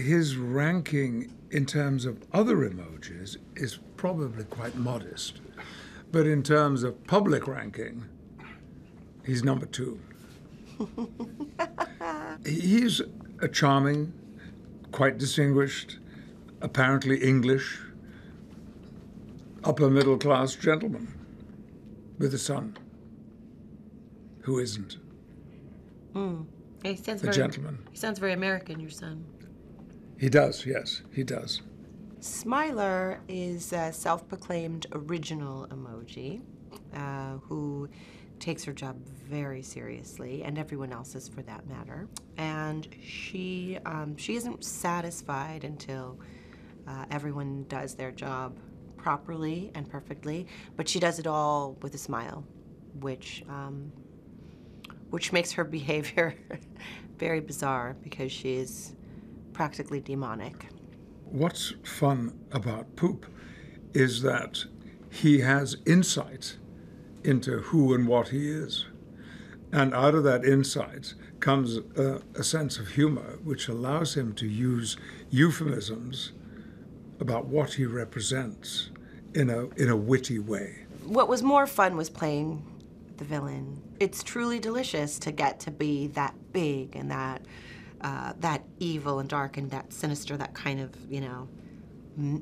his ranking in terms of other emojis is probably quite modest. But in terms of public ranking, he's number 2. He's a charming, quite distinguished, apparently English, upper middle class gentleman with a son who isn't. He sounds gentleman. He sounds very American, your son. He does, yes, he does. Smiler is a self-proclaimed original emoji who takes her job very seriously, and everyone else's for that matter. And she isn't satisfied until everyone does their job properly and perfectly, but she does it all with a smile, which makes her behavior very bizarre because she is practically demonic. What's fun about Poop is that he has insight into who and what he is. And out of that insight comes a sense of humor, which allows him to use euphemisms about what he represents in a witty way. What was more fun was playing the villain. It's truly delicious to get to be that big and that evil and dark and that sinister, that kind of,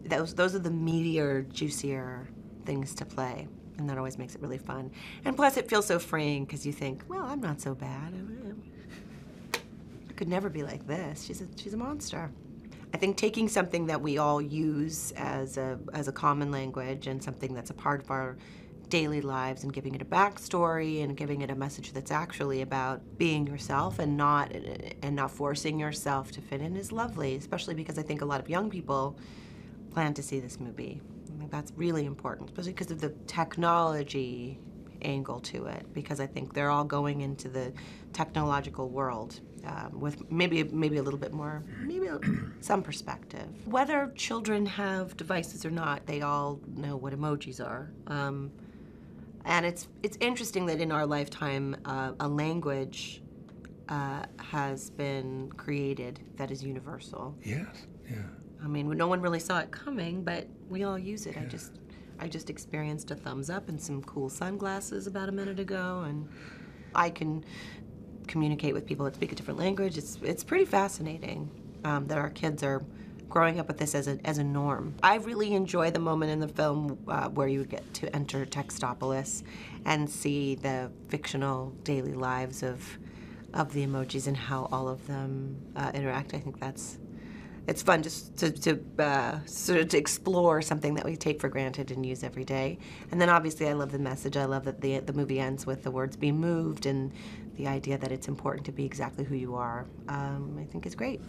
those are the meatier, juicier things to play. And that always makes it really fun. And plus it feels so freeing because you think, well, I'm not so bad. I could never be like this. She's a monster. I think taking something that we all use as a common language and something that's a part of our daily lives and giving it a backstory and giving it a message that's actually about being yourself and not forcing yourself to fit in is lovely, especially because I think a lot of young people plan to see this movie. I think that's really important, especially because of the technology angle to it, because I think they're all going into the technological world with maybe a little bit more, some perspective. Whether children have devices or not, they all know what emojis are. And it's interesting that in our lifetime, a language has been created that is universal. Yes, yeah. I mean, no one really saw it coming, but we all use it. Yeah. I just experienced a thumbs up and some cool sunglasses about a minute ago, and I can communicate with people that speak a different language. It's pretty fascinating that our kids are growing up with this as a norm. I really enjoy the moment in the film where you get to enter Textopolis and see the fictional daily lives of the emojis and how all of them interact. I think it's fun just to sort of to explore something that we take for granted and use every day. And then obviously I love the message. I love that the movie ends with the words "be moved" and the idea that it's important to be exactly who you are. I think is great.